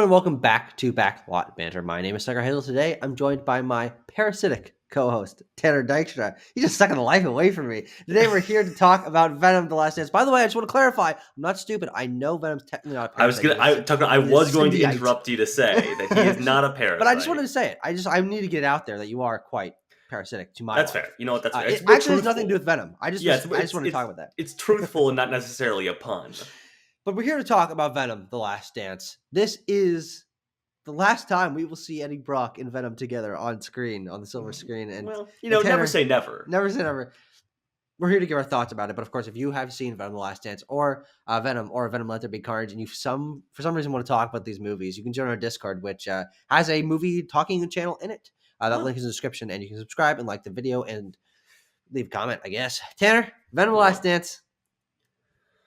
Hello and welcome back to Backlot Banter. My name is Sucker Hazel. Today I'm joined by my parasitic co-host, Tanner Dykstra. He's just sucking the life away from me. Today we're here to talk about Venom: The Last Dance. By the way, I just want to clarify, I'm not stupid. I know Venom's technically not a parasite. I was going to symbiote. interrupt you to say that he is not a parasite. But I just wanted to say it. I need to get it out there that you are quite parasitic to my That's life. fair. You know what? That's fair. It actually has nothing to do with Venom. I just want to talk about that. It's truthful and not necessarily a pun. But we're here to talk about Venom: The Last Dance. This is the last time we will see Eddie Brock and Venom together on screen, on the silver screen. And Tanner, never say never. Never say never. We're here to give our thoughts about it. But of course, if you have seen Venom: The Last Dance or Venom Let There Be Carnage, and you for some reason want to talk about these movies, you can join our Discord, which has a movie talking channel in it. That link is in the description, and you can subscribe and like the video and leave a comment, I guess. Tanner, Venom: The Last Dance.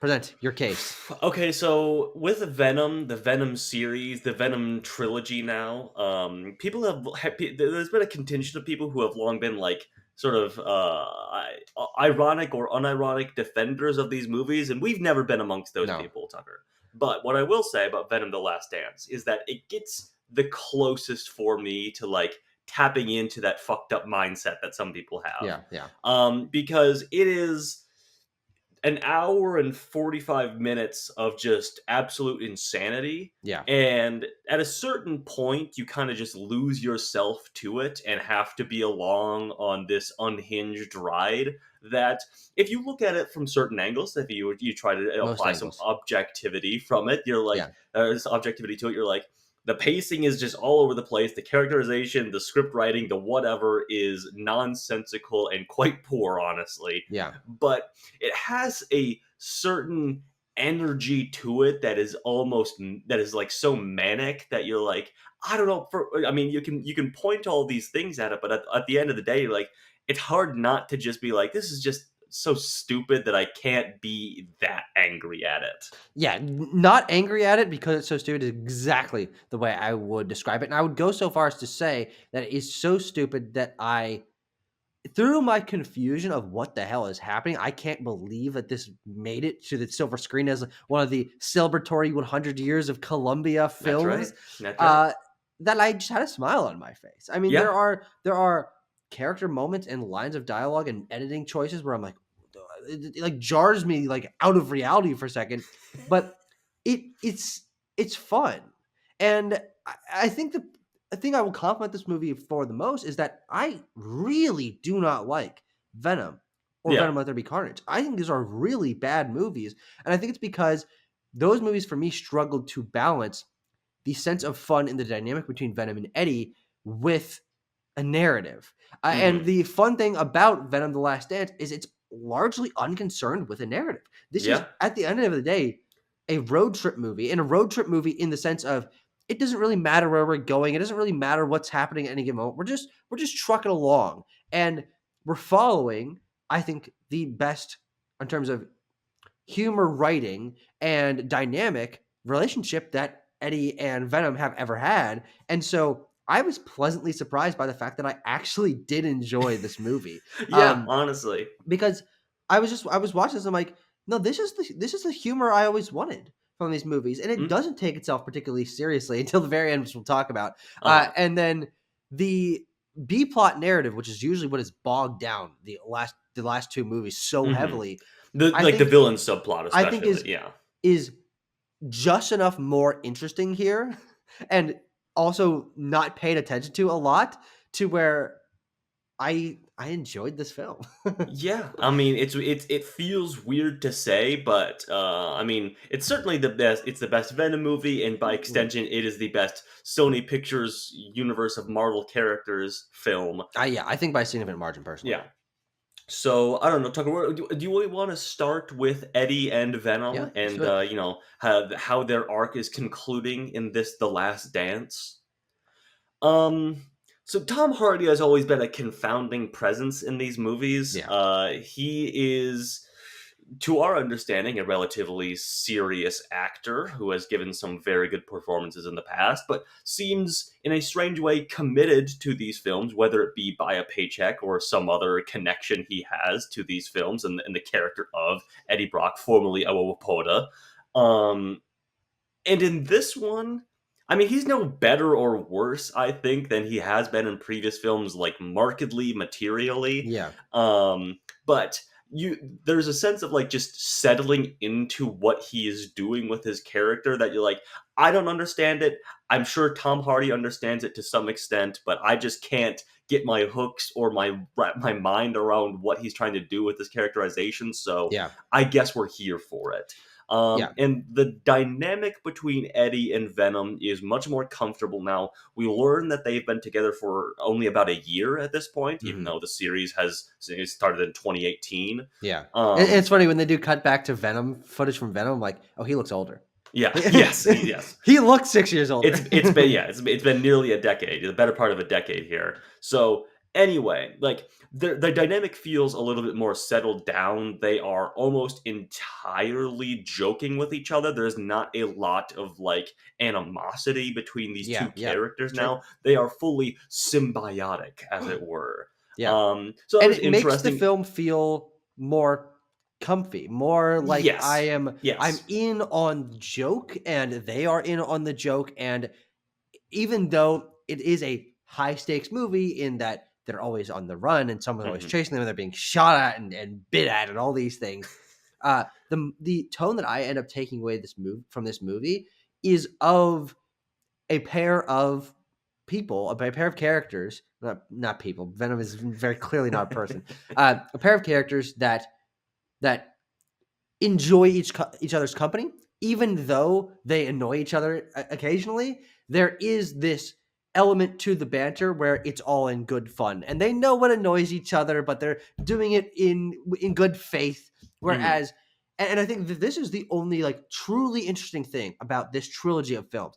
Present your case. Okay, so with Venom, the Venom series, the Venom trilogy now, there's been a contingent of people who have long been like sort of ironic or unironic defenders of these movies, and we've never been amongst those people, Tucker. But what I will say about Venom: The Last Dance is that it gets the closest for me to like tapping into that fucked up mindset that some people have. Yeah. Because it is an hour and 45 minutes of just absolute insanity. Yeah. And at a certain point, you kind of just lose yourself to it and have to be along on this unhinged ride that if you look at it from certain angles, if you try to apply some objectivity from it, you're like, there's objectivity to it, you're like, the pacing is just all over the place. The characterization, the script writing, the whatever is nonsensical and quite poor, honestly. Yeah. But it has a certain energy to it that is like so manic that you're like, I don't know. You can point to all these things at it, but at the end of the day, like, it's hard not to just be like, this is just so stupid that I can't be that angry at it. Yeah, not angry at it because it's so stupid is exactly the way I would describe it. And I would go so far as to say that it is so stupid that through my confusion of what the hell is happening, I can't believe that this made it to the silver screen as one of the celebratory 100 years of Columbia films. That's right. That I just had a smile on my face. I mean, there are character moments and lines of dialogue and editing choices where I'm like, it like jars me like out of reality for a second, but it's fun. And I think the thing I will compliment this movie for the most is that I really do not like Venom or Venom Let There Be Carnage. I think these are really bad movies. And I think it's because those movies for me struggled to balance the sense of fun in the dynamic between Venom and Eddie with a narrative. And the fun thing about Venom: The Last Dance is it's largely unconcerned with a narrative. This is, at the end of the day, a road trip movie, and a road trip movie in the sense of it doesn't really matter where we're going. It doesn't really matter what's happening at any given moment. We're just trucking along, and we're following, I think, the best in terms of humor writing and dynamic relationship that Eddie and Venom have ever had. And so I was pleasantly surprised by the fact that I actually did enjoy this movie. Honestly, because I was watching this. I'm like, no, this is the humor I always wanted from these movies, and it doesn't take itself particularly seriously until the very end, which we'll talk about. And then the B plot narrative, which is usually what is bogged down the last two movies so heavily. The villain subplot, especially, I think is just enough more interesting here, and also not paid attention to a lot, to where I enjoyed this film. Yeah, I mean, it feels weird to say, but I mean, it's certainly the best. It's the best Venom movie, and by extension, it is the best Sony Pictures universe of Marvel characters film. I think by a significant margin, personally. Yeah. So I don't know, Tucker. Do you want to start with Eddie and Venom, and how their arc is concluding in this The Last Dance? So Tom Hardy has always been a confounding presence in these movies. He is, to our understanding, a relatively serious actor who has given some very good performances in the past, but seems in a strange way committed to these films, whether it be by a paycheck or some other connection he has to these films and the character of Eddie Brock, formerly Awopoda. And in this one, I mean, he's no better or worse, I think, than he has been in previous films, like markedly, materially. Yeah. But there's a sense of like just settling into what he is doing with his character that you're like, I don't understand it. I'm sure Tom Hardy understands it to some extent, but I just can't get my hooks or wrap my mind around what he's trying to do with this characterization. So Yeah. I guess we're here for it. Yeah. And the dynamic between Eddie and Venom is much more comfortable now. We learn that they've been together for only about a year at this point, even Hmm. though the series has started in 2018. Yeah. Um, It's funny when they do cut back to Venom footage from Venom. I'm like, oh, he looks older. yeah, yes, yes. He looks 6 years older. It's been yeah, it's been nearly a decade, the better part of a decade here. So anyway, like the dynamic feels a little bit more settled down. They are almost entirely joking with each other. There's not a lot of like animosity between these two Yeah. Yeah. characters Sure. now. They are fully symbiotic, as it were. Yeah. So that And was it makes the interesting. film feel more comfy, more like Yes, I'm yes. in on the joke and they are in on the joke. And even though it is a high stakes movie in that they're always on the run and someone's always Mhm. chasing them and they're being shot at and bit at and all these things, the tone that I end up taking away from this movie is of a pair of people, a pair of characters, not people. Venom is very clearly not a person. A pair of characters that enjoy each other's company, even though they annoy each other occasionally. There is this element to the banter where it's all in good fun, and they know what annoys each other, but they're doing it in good faith. Mhm. Whereas, and I think that this is the only like truly interesting thing about this trilogy of films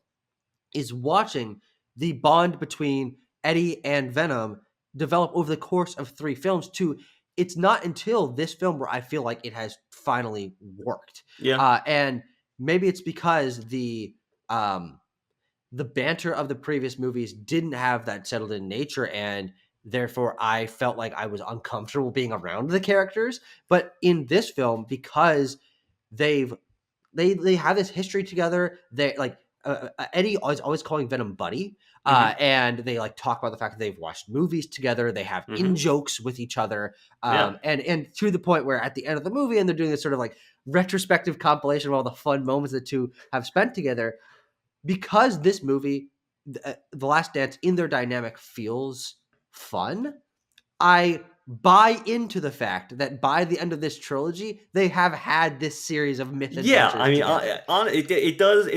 is watching the bond between Eddie and Venom develop over the course of 3 films. To It's not until this film where I feel like it has finally worked, Yeah. and maybe it's because the banter of the previous movies didn't have that settled in nature, and therefore I felt like I was uncomfortable being around the characters. But in this film, because they've they have this history together. They like Eddie is always calling Venom buddy, Mhm. and they like talk about the fact that they've watched movies together. They have in Mhm. jokes with each other, Yeah. and to the point where at the end of the movie, and they're doing this sort of like retrospective compilation of all the fun moments the two have spent together. Because this movie, The Last Dance, in their dynamic feels fun. I buy into the fact that by the end of this trilogy, they have had this series of Yeah, myth-adventures I mean, together.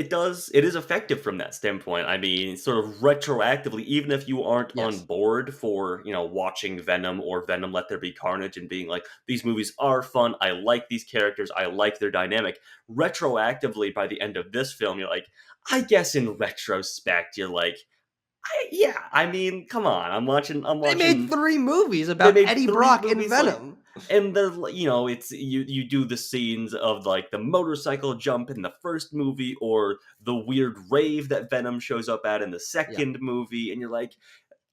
it is effective from that standpoint. I mean, sort of retroactively, even if you aren't on Yes. board for, watching Venom or Venom Let There Be Carnage and being like, these movies are fun, I like these characters, I like their dynamic. Retroactively, by the end of this film, you're like, I guess in retrospect, you're like, yeah, I mean, come on, I'm They made watching 3 movies they about made Eddie 3 Brock and movies, like Venom. and they're it's you do the scenes of, like, the motorcycle jump in the first movie or the weird rave that Venom shows up at in the Yeah, second movie, and you're like,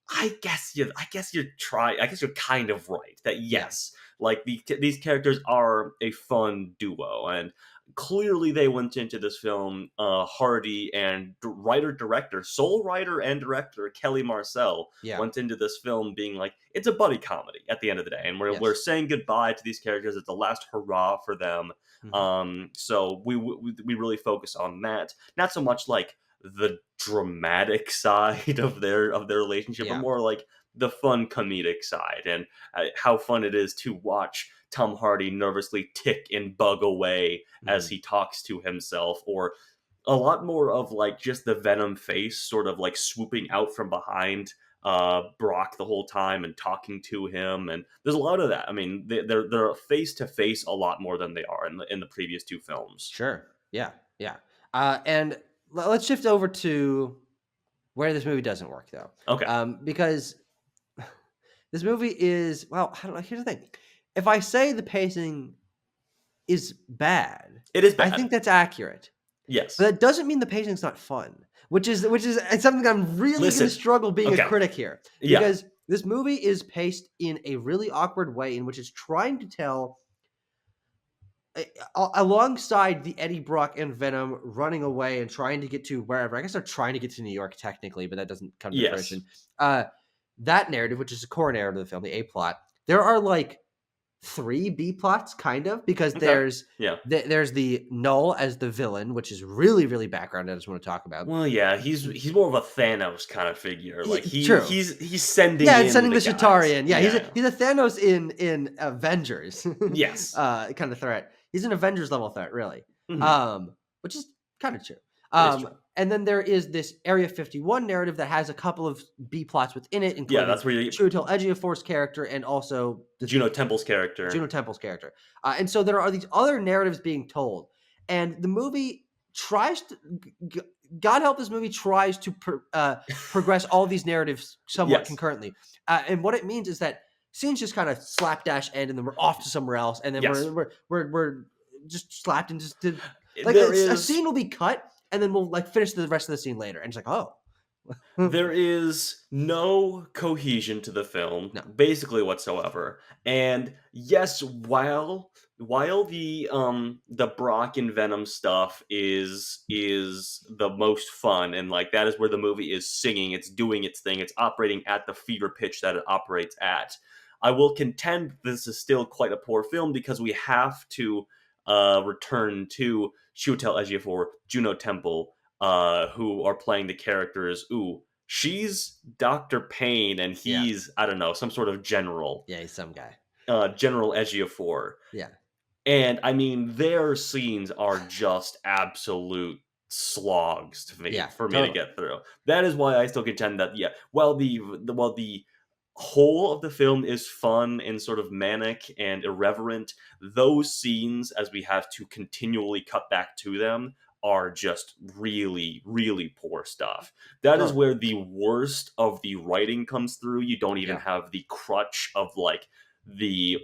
I guess you're kind of right that yeah, yes, like these characters are a fun duo, and clearly they went into this film. Hardy and writer director, sole writer and director Kelly Marcel yeah, went into this film being like it's a buddy comedy at the end of the day, and we're yes. saying goodbye to these characters. It's the last hurrah for them. Mhm. So we really focus on that, not so much like the dramatic side of their relationship, but Yeah, more like the fun comedic side and how fun it is to watch Tom Hardy nervously tick and bug away as mhm. he talks to himself, or a lot more of like just the Venom face sort of like swooping out from behind Brock the whole time and talking to him, and there's a lot of that. I mean, they're face to face a lot more than they are in the previous 2 films. Sure. Yeah, yeah. And let's shift over to where this movie doesn't work, though, Okay, because this movie is, well, I don't know. Here's the thing: if I say the pacing is bad, it is I bad. think that's accurate. But Yes. that doesn't mean the pacing's not fun, which is it's something I'm really going to Listen. struggle being a Okay. critic here, Yeah. because this movie is paced in a really awkward way in which it's trying to tell alongside the Eddie Brock and Venom running away and trying to get to wherever. I guess they're trying to get to New York technically, but that doesn't come to Yes. fruition. Uh, that narrative, which is the core narrative of the film, the A plot, there are like 3 B plots, kind of, because Okay. Yeah. there's the Null as the villain, which is really, really background. I just want to talk about. Well, yeah, he's more of a Thanos kind of figure. Like True. he's sending Yeah, and in sending the the guys. Shatari in. Yeah, Yeah. he's a Thanos in Avengers, Yes. kind of threat. He's an Avengers level threat, really, Mhm. which is kind of true. It's true. And then there is this Area 51 narrative that has a couple of B plots within it, Yeah, including that's where you Chiwetel Ejiofor's character and also Juno Temple's character. Juno Temple's character. And so there are these other narratives being told, and the movie tries to. God help this movie tries to progress all these narratives somewhat Yes. concurrently, and what it means is that scenes just kind of slapdash end, and then we're off to somewhere else, and then Yes. we're just slapped into like There a is scene will be cut, and then we'll like finish the rest of the scene later, and it's like, oh, there is no cohesion to the film, no, basically whatsoever. And yes, while the Brock and Venom stuff is the most fun, and like that is where the movie is singing, it's doing its thing, it's operating at the fever pitch that it operates at. I will contend this is still quite a poor film because we have to return to Chiwetel Ejiofor, Juno Temple, who are playing the characters. Ooh, she's Dr. Payne, and yeah, he's, I don't know, some sort of general, yeah, he's some guy, General Ejiofor. yeah, And I mean, their scenes are just absolute slogs yeah, for me to totally, get through. That is why I still contend that yeah, while the whole of the film is fun and sort of manic and irreverent, those scenes, as we have to continually cut back to them, are just really, really poor stuff. That is totally, where the worst of the writing comes through. You don't even yeah, have the crutch of like the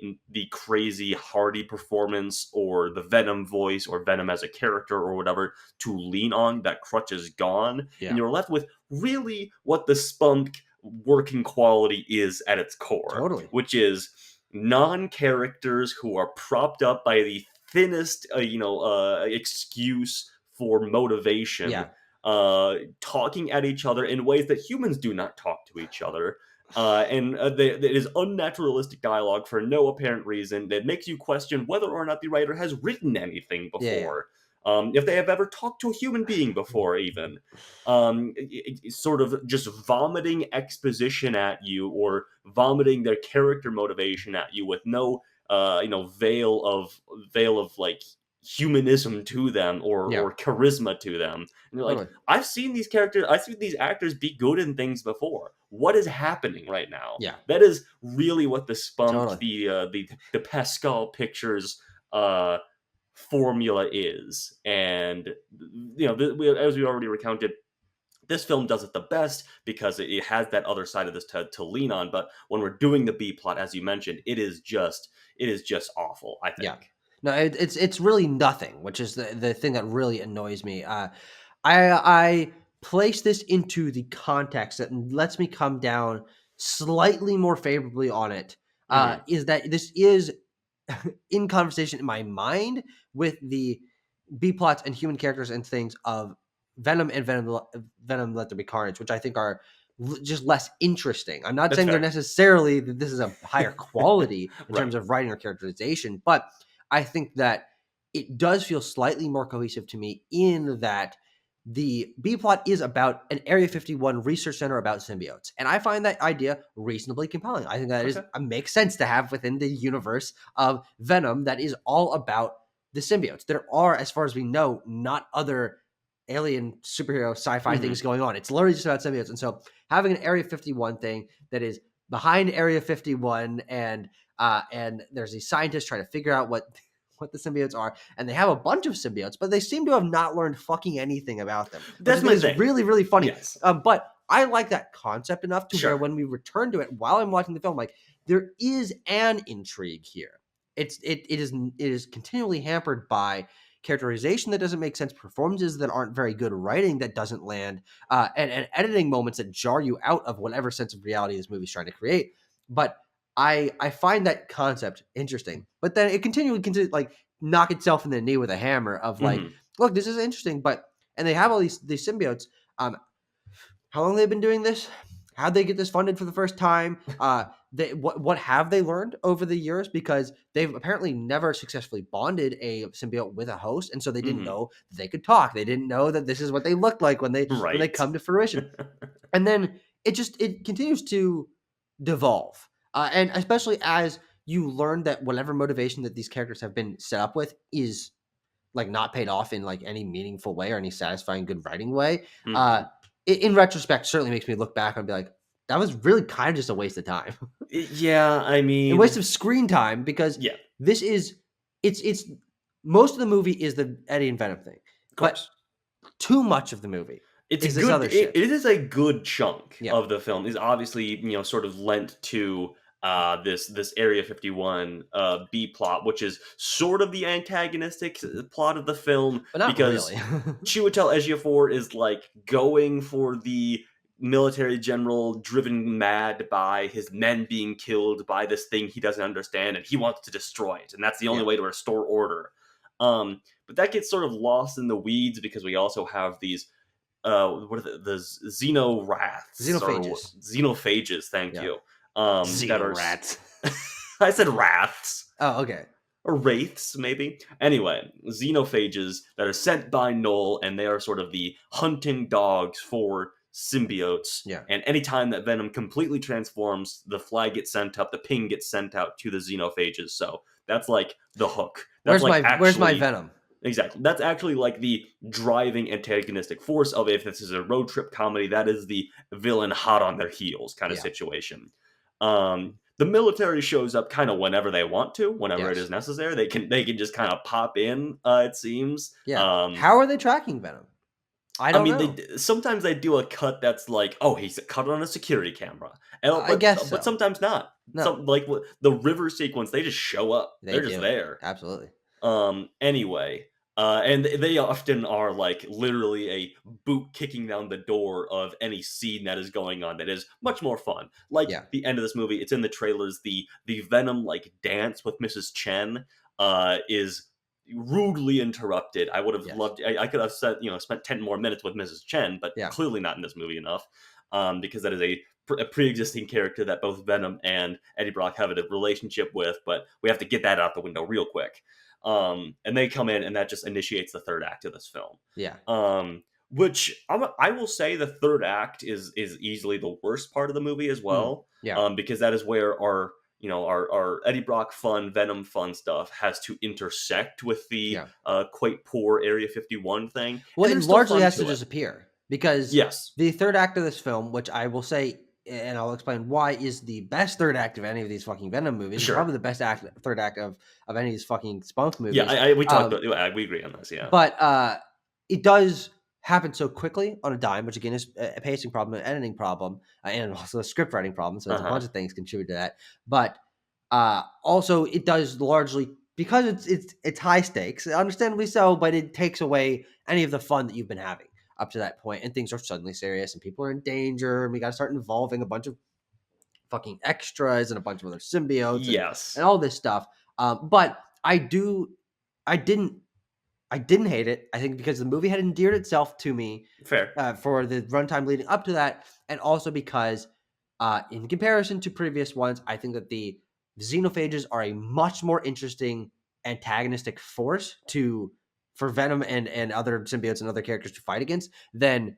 crazy Hardy performance or the Venom voice or Venom as a character or whatever to lean on. That crutch is gone, yeah, and you're left with really what the SPUMC working quality is at its core, totally, which is non-characters who are propped up by the thinnest, excuse for motivation, yeah, talking at each other in ways that humans do not talk to each other. It is unnaturalistic dialogue for no apparent reason that makes you question whether or not the writer has written anything yeah, yeah, before. If they have ever talked to a human being before, even. Sort of just vomiting exposition at you or vomiting their character motivation at you with no, veil of like humanism to them yeah, or charisma to them. And you're like, totally, I've seen these actors be good in things before. What is happening right now? yeah, That is really what the SPUMC, totally. the Pascal Pictures uh, formula is. And as we already recounted, this film does it the best because it has that other side of this to lean on. But when we're doing the B plot, as you mentioned, it is just awful, I Yeah. think. No, it's really nothing, which is the thing that really annoys me. I place this into the context that lets me come down slightly more favorably on it. Hmm. Is that this is in conversation in my mind with the B plots and human characters and things of Venom and Venom Let There Be Carnage, which I think are just less interesting. I'm not That's saying they're fair. necessarily that this is a higher quality in Right. terms of writing or characterization, but I think that it does feel slightly more cohesive to me in that the B plot is about an Area 51 research center about symbiotes. And I find that idea reasonably compelling. I think that is Okay. makes sense to have within the universe of Venom that is all about the symbiotes. There are, as far as we know, not other alien superhero sci-fi Hmm. things going on. It's literally just about symbiotes. And so having an Area 51 thing that is behind Area 51 and there's these scientists trying to figure out what the symbiotes are, and they have a bunch of symbiotes, but they seem to have not learned fucking anything about them, which I That's think my is thing. really, really funny. Yes. But I like that concept enough to where Sure. when we return to it while I'm watching the film, like there is an intrigue here. It is continually hampered by characterization that doesn't make sense, performances that aren't very good, writing that doesn't land, and editing moments that jar you out of whatever sense of reality this movie's trying to create. But I find that concept interesting, but then it continually like knock itself in the knee with a hammer of like, look, this is interesting, and they have all these symbiotes. How long have they been doing this? How'd they get this funded for the first time? What have they learned over the years? Because they've apparently never successfully bonded a symbiote with a host, and so they didn't know that they could talk. They didn't know that this is what they looked like when they come to fruition. And then it continues to devolve, and especially as you learn that whatever motivation that these characters have been set up with is like not paid off in like any meaningful way or any satisfying good writing way. In retrospect, certainly makes me look back and be like, that was really kind of just a waste of time. Yeah, I mean, a waste of screen time, because this is it's most of the movie is the Eddie and Venom thing, but too much of the movie. It's a good. It is a good chunk of the film. Is obviously sort of lent to this Area 51 B plot, which is sort of the antagonistic plot of the film, but not because really. Chiwetel Ejiofor is like going for the military general, driven mad by his men being killed by this thing he doesn't understand, and he wants to destroy it, and that's the only way to restore order. But that gets sort of lost in the weeds because we also have these what are the xenophages, thank you. Xenorats. I said wraths. Oh, okay. Or wraiths, maybe. Anyway, xenophages that are sent by Null, and they are sort of the hunting dogs for symbiotes. Yeah. And anytime that Venom completely transforms, the flag gets sent up, the ping gets sent out to the xenophages. So that's like the hook. That's where's my Venom? Exactly. That's actually like the driving antagonistic force of it. If this is a road trip comedy, that is the villain hot on their heels kind of situation. The military shows up kind of whenever they want to, whenever it is necessary. They can just kind of pop in, it seems. Yeah. How are they tracking Venom? I don't know. Sometimes they do a cut that's like, oh, he's cut on a security camera. I guess so. But sometimes not. No. Like the river sequence, they just show up. They're just there. Absolutely. Anyway, and they often are like literally a boot kicking down the door of any scene that is going on that is much more fun. Like the end of this movie, it's in the trailers. The Venom like dance with Mrs. Chen is rudely interrupted. I would have loved. I could have said spent 10 more minutes with Mrs. Chen, but clearly not in this movie enough, because that is a pre-existing character that both Venom and Eddie Brock have a relationship with. But we have to get that out the window real quick. And they come in, and that just initiates the third act of this film. Yeah. Which I will say the third act is easily the worst part of the movie as well. Because that is where our Eddie Brock fun, Venom fun stuff has to intersect with the quite poor Area 51 thing. Well, it largely has to disappear, because the third act of this film, which I will say, and I'll explain why, is the best third act of any of these fucking Venom movies. It's probably the best third act of any of these fucking SPUMC movies. Yeah, we talked about we agree on this, But it does happen so quickly on a dime, which again is a pacing problem, an editing problem, and also a script writing problem. So there's a bunch of things contribute to that. But also it does largely, because it's high stakes, understandably so, but it takes away any of the fun that you've been having up to that point, and things are suddenly serious, and people are in danger, and we got to start involving a bunch of fucking extras and a bunch of other symbiotes, and all this stuff. But I didn't hate it. I think because the movie had endeared itself to me for the runtime leading up to that, and also because in comparison to previous ones, I think that the xenophages are a much more interesting antagonistic force for Venom and other symbiotes and other characters to fight against than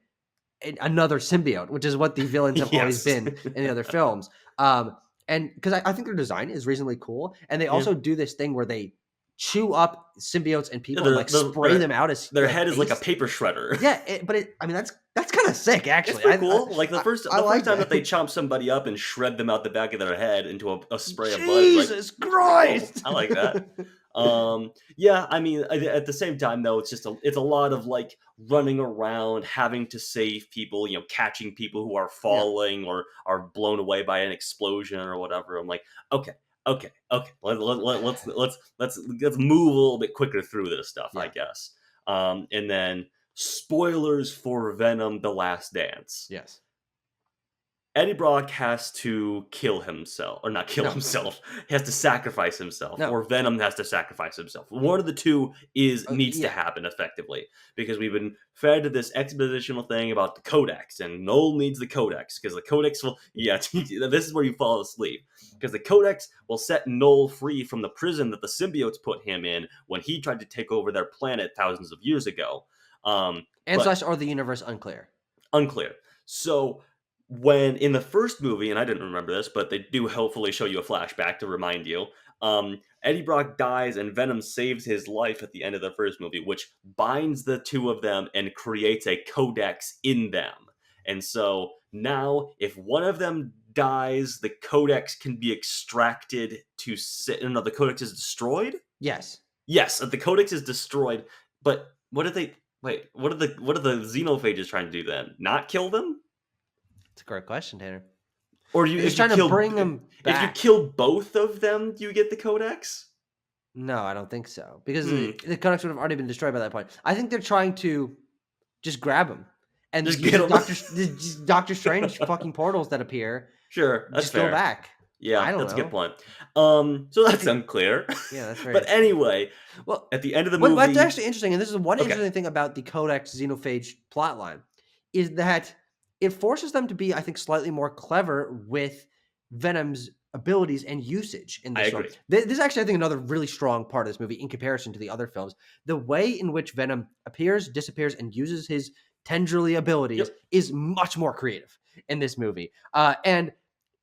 another symbiote, which is what the villains have always been in the other films. And because I think their design is reasonably cool, and they also do this thing where they chew up symbiotes and people and like spray them out as their head is like a paper shredder. That's kind of sick, actually. It's pretty cool. Like the first time that they chomp somebody up and shred them out the back of their head into a spray of blood. Jesus Christ! I like that. I mean, at the same time though, it's a lot of like running around, having to save people, catching people who are falling or are blown away by an explosion or whatever. I'm like, okay. Let's move a little bit quicker through this stuff, I guess. And then spoilers for Venom: The Last Dance. Yes. Eddie Brock has to kill himself, or not kill No. himself. He has to sacrifice himself, No. or Venom has to sacrifice himself. One of the two needs to happen effectively, because we've been fed this expositional thing about the Codex, and Noel needs the Codex because the Codex will. Yeah, this is where you fall asleep, because the Codex will set Noel free from the prison that the symbiotes put him in when he tried to take over their planet thousands of years ago. Or the universe unclear. Unclear. So when in the first movie, and I didn't remember this, but they do hopefully show you a flashback to remind you. Eddie Brock dies and Venom saves his life at the end of the first movie, which binds the two of them and creates a codex in them. And so now, if one of them dies, the codex can be extracted to sit. No, the codex is destroyed. Yes. Yes, the codex is destroyed. But what did they? Wait, what are the xenophages trying to do then? Not kill them? It's a great question, Tanner. Or if trying to bring them back. If you kill both of them, do you get the codex? No, I don't think so. Because the codex would have already been destroyed by that point. I think they're trying to just grab him. And just get Doctor Strange fucking portals that appear. Sure, that's just fair. Go back. Yeah, that's a good point. So that's unclear. Yeah, that's right. But anyway, well, at the end of the movie... What's actually interesting, and this is one interesting thing about the Codex Xenophage plotline, is that it forces them to be, I think, slightly more clever with Venom's abilities and usage in this film. This is actually, I think, another really strong part of this movie in comparison to the other films. The way in which Venom appears, disappears, and uses his tendrily abilities is much more creative in this movie. And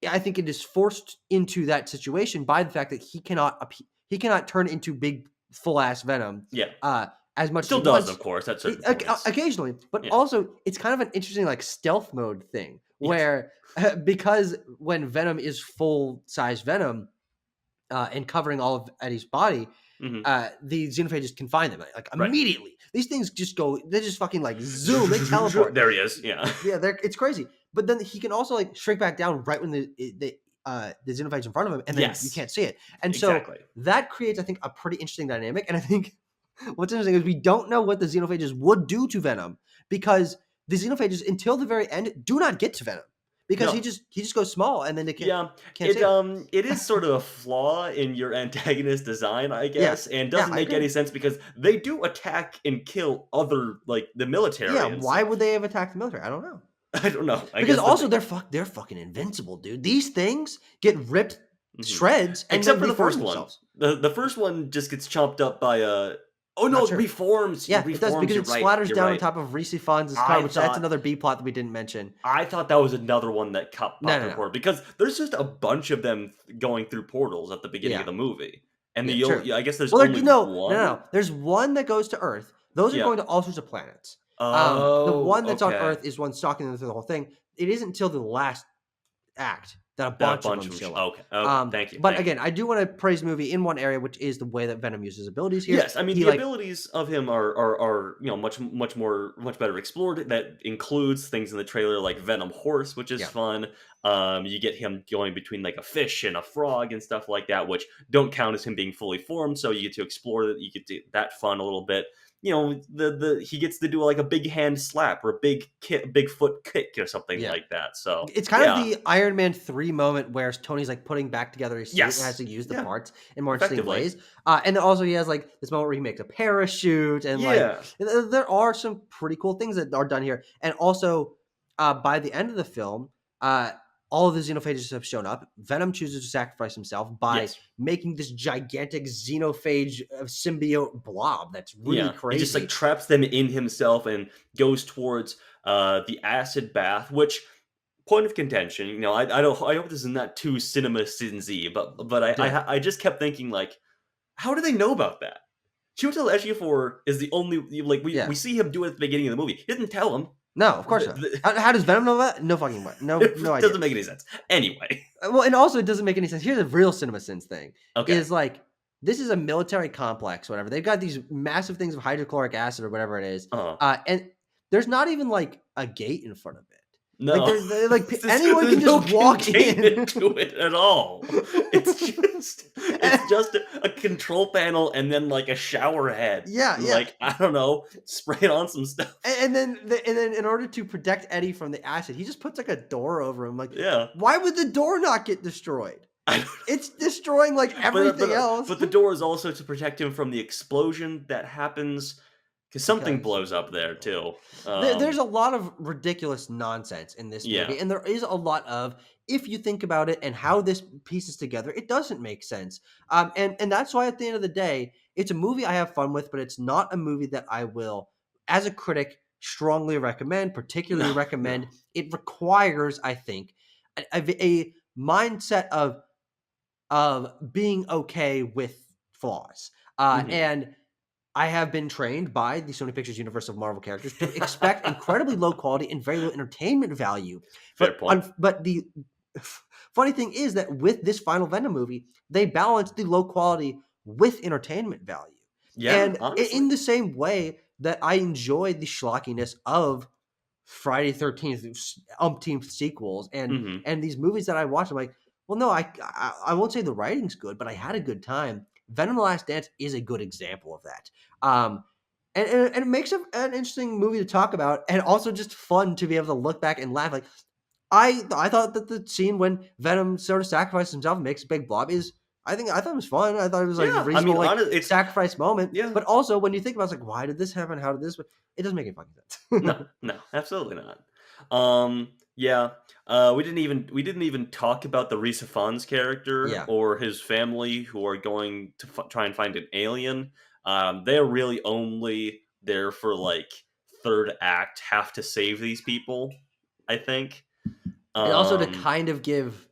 I think it is forced into that situation by the fact that he cannot turn into big full ass Venom. Yeah. As much still as does, of course, at certain points. Occasionally, but also it's kind of an interesting like stealth mode thing where because when Venom is full size Venom and covering all of Eddie's body, the xenophages can find them like immediately. These things just go, they just fucking like zoom, they teleport. There he is. Yeah. Yeah, it's crazy. But then he can also like shrink back down right when the xenophage in front of him, and then you can't see it. And so that creates, I think, a pretty interesting dynamic. And I think what's interesting is we don't know what the xenophages would do to Venom, because the xenophages until the very end do not get to Venom. Because he just goes small, and then they can't see it. It is sort of a flaw in your antagonist design, I guess, and doesn't make any sense because they do attack and kill other, like, the military. Yeah, why would they have attacked the military? I don't know. I don't know. Because also they're fucking invincible, dude. These things get ripped shreds, and except for the first one. The first one just gets chopped up by a. Oh no, it reforms. Yeah, it does, because it splatters down on top of Rhys Ifans' car, which that's another B plot that we didn't mention. I thought that was another one that popped the portal, because there's just a bunch of them going through portals at the beginning of the movie, and I guess there's only one. No. There's one that goes to Earth. Those are going to all sorts of planets. The one that's on Earth is one stalking them through the whole thing. It isn't until the last act that a bunch of them show up. Okay, thank you. But again, I do want to praise the movie in one area, which is the way that Venom uses abilities here. Yes, I mean the abilities of him are much better explored. That includes things in the trailer like Venom Horse, which is fun. You get him going between like a fish and a frog and stuff like that, which don't count as him being fully formed. So you get to explore that. You get to that fun a little bit. He gets to do like a big hand slap or a big foot kick or something like that. So it's kind of the Iron Man 3 moment where Tony's like putting back together his suit and has to use the parts in more interesting ways. And then also he has like this moment where he makes a parachute, and like there are some pretty cool things that are done here. And also by the end of the film, all of the xenophages have shown up. Venom chooses to sacrifice himself by making this gigantic xenophage symbiote blob that's really crazy. He just like traps them in himself and goes towards the acid bath, which, point of contention, I hope this is not too cinema sin-y, but I just kept thinking, like, how do they know about that? Chiwetel Ejiofor is the only, like, we see him do it at the beginning of the movie. He didn't tell him. No, of course not. How does Venom know that? No fucking way. No idea. It doesn't make any sense. Anyway. Well, and also it doesn't make any sense. Here's a real CinemaSins thing. Is like, this is a military complex, whatever. They've got these massive things of hydrochloric acid or whatever it is. And there's not even like a gate in front of it. No. Like anyone can just walk into it at all. It's It's just a control panel and then like a shower head. Yeah, And, yeah. like, I don't know, spray on some stuff. And then in order to protect Eddie from the acid, he just puts like a door over him. Like, Yeah. why would the door not get destroyed? It's destroying like everything else. But the door is also to protect him from the explosion that happens because something blows up there too. There's a lot of ridiculous nonsense in this Yeah. movie, and there is a lot of, if you think about it and how this pieces together, it doesn't make sense. And that's why at the end of the day, it's a movie I have fun with, but it's not a movie that I will, as a critic, strongly recommend, particularly recommend. No. It requires, I think, a mindset of being okay with flaws. And I have been trained by the Sony Pictures universe of Marvel characters to expect incredibly low quality and very low entertainment value. Fair point. But the funny thing is that with this final Venom movie, they balanced the low quality with entertainment value. Yeah, And honestly. in the same way that I enjoy the schlockiness of Friday 13th umpteenth sequels and these movies that I watch, I'm like, well, no, I won't say the writing's good, but I had a good time. Venom: The Last Dance is a good example of that. And it makes an interesting movie to talk about, and also just fun to be able to look back and laugh. Like, I thought that the scene when Venom sort of sacrifices himself and makes a big blob is, I thought it was fun. I thought it was like a reasonable it's sacrifice moment. Yeah. But also when you think about it, it's like, why did this happen? How did this? It doesn't make any fucking sense. No, absolutely not. Yeah. We didn't even talk about the Rhys Ifans character or his family who are going to try and find an alien. They're really only there for like third act, have to save these people, I think. And also to kind of give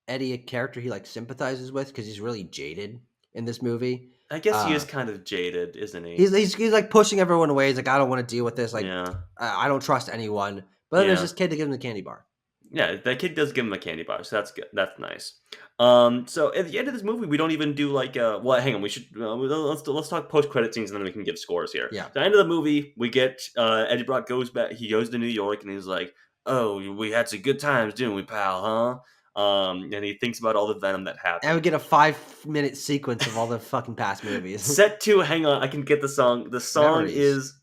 Eddie a character he like sympathizes with, because he's really jaded in this movie. I guess he is kind of jaded, isn't he? He's like pushing everyone away. He's like, I don't want to deal with this. Like, Yeah. I don't trust anyone. But then there's this kid that gives him the candy bar. Yeah, that kid does give him a candy bar, so that's good. That's nice. So at the end of this movie, we don't even do like well, hang on, we should let's talk post credit scenes and then we can give scores here. Yeah. At the end of the movie, we get Eddie Brock goes back. He goes to New York and he's like, "Oh, we had some good times, didn't we, pal? Huh?" And he thinks about all the Venom that happened. And we get a 5-minute sequence of all the fucking past movies. Set to, hang on, I can get the song. The song Memories. is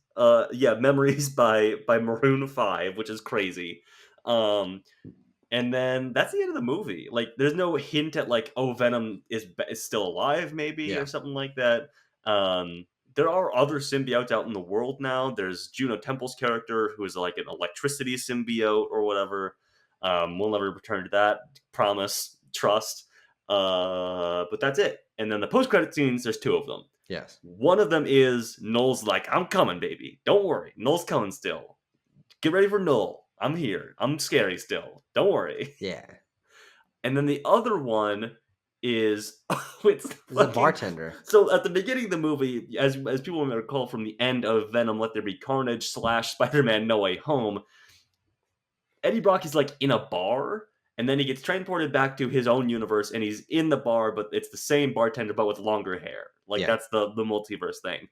Memories by Maroon 5, which is crazy. And then that's the end of the movie. Like, there's no hint at like, oh, Venom is still alive, maybe, or something like that. There are other symbiotes out in the world now. There's Juno Temple's character, who is like an electricity symbiote or whatever. We'll never return to that. Promise, trust. But that's it. And then the post-credit scenes, there's 2 of them. Yes. One of them is Null's like, I'm coming, baby. Don't worry. Null's coming still. Get ready for Null. I'm here. I'm scary still. Don't worry. Yeah. And then the other one is it's the bartender. So at the beginning of the movie, as people may recall from the end of Venom Let There Be Carnage / Spider-Man No Way Home, Eddie Brock is like in a bar, and then he gets transported back to his own universe, and he's in the bar, but it's the same bartender, but with longer hair. Like, that's the multiverse thing.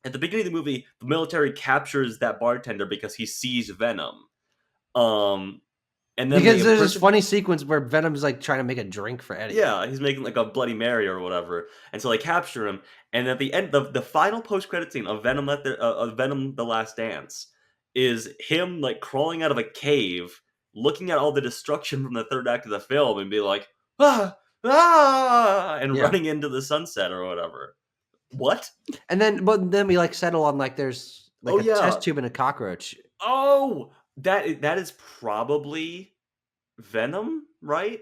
At the beginning of the movie, the military captures that bartender because he sees Venom. And then because there's this funny sequence where Venom's like trying to make a drink for Eddie. Yeah, he's making like a Bloody Mary or whatever, and so they capture him. And at the end, the final post-credit scene of Venom Venom: The Last Dance is him like crawling out of a cave, looking at all the destruction from the third act of the film, and be like, and running into the sunset or whatever. What? And then we like settle on like there's like a test tube and a cockroach. Oh, that is probably Venom, right?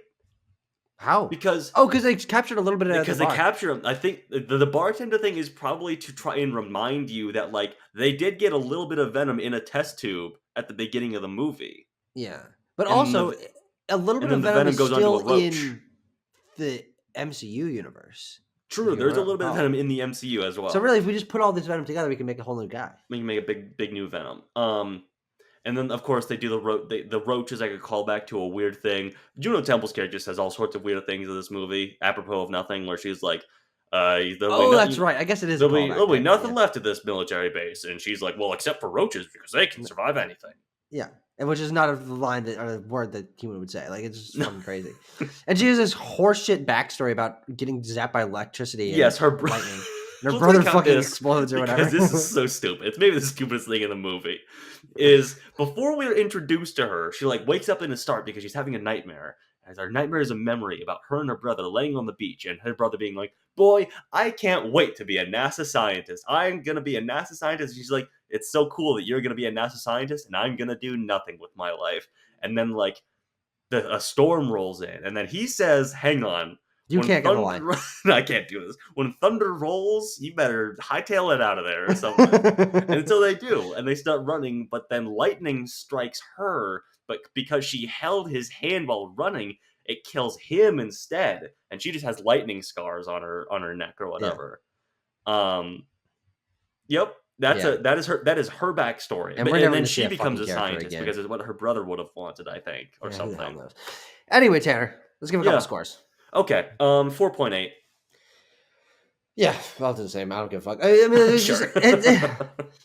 How? Because they captured a little bit of because they capture him. I think the bartender thing is probably to try and remind you that like they did get a little bit of Venom in a test tube at the beginning of the movie. Yeah, but also a little bit of Venom is still in the MCU universe. True, there's a little bit of Venom in the MCU as well. So really, if we just put all this Venom together, we can make a whole new guy. We can make a big new Venom. And then, of course, they do the roach is like a callback to a weird thing. Juno Temple's character says all sorts of weird things in this movie, apropos of nothing, where she's like, that's right. I guess it is. There'll be nothing left of this military base. And she's like, well, except for roaches, because they can survive anything. Yeah. and which is not a line that or a word that human would say. Like it's just fucking crazy. And she has this horseshit backstory about getting zapped by electricity and Yes, lightning. And her Let's brother recount fucking this, explodes or whatever. because this is so stupid. It's maybe the stupidest thing in the movie. Is before we're introduced to her, she like wakes up in the start because she's having a nightmare. As our nightmare is a memory about her and her brother laying on the beach, and her brother being like, "Boy, I can't wait to be a NASA scientist. I'm gonna be a NASA scientist." And she's like, "It's so cool that you're gonna be a NASA scientist, and I'm gonna do nothing with my life." And then like a storm rolls in, and then he says, "Hang on, You when can't get the line. thunder, I can't do this. When thunder rolls, you better hightail it out of there or something." And so they do, and they start running. But then lightning strikes her, but because she held his hand while running, it kills him instead, and she just has lightning scars on her neck or whatever. Yep. Yeah. That is her backstory, And we're and never then gonna see she a becomes fucking a character scientist again. because it's what her brother would have wanted, I think, or Yeah, who the hell something. knows? Anyway, Tanner, let's give a couple Yeah. scores. Okay, 4.8. Yeah, I'll do the same. I don't give a fuck. I mean, it's Sure.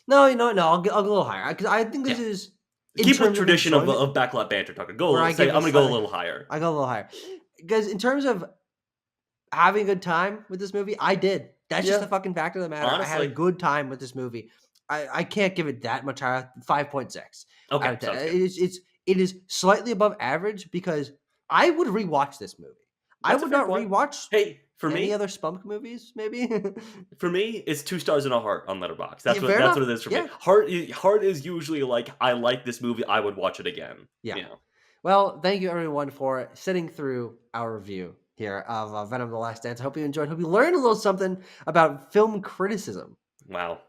no, I'll go a little higher because I think this Yeah. is in Keep with terms tradition of of enjoyment, backlot banter talking. Go. where I Say give I'm this gonna go a slightly. little higher. I go a little higher because in terms of having a good time with this movie, I did. That's just Yeah. a fucking fact of the matter. I had a Honestly. good time with this movie. I can't give it that much higher. 5.6 out Okay, of 10. sounds good. It is slightly above average because I would rewatch this movie. I That's a would fair not point. rewatch Hey, for any me, other SPUMC movies. Maybe. it's 2 stars and a heart on Letterboxd. Yeah, fair That's enough. what it is for me. Yeah. Heart is usually like, I like this movie, I would watch it again. Yeah. You know. Well, thank you everyone for sitting through our review here of Venom: The Last Dance. I hope you enjoyed. Hope you learned a little something about film criticism. Wow.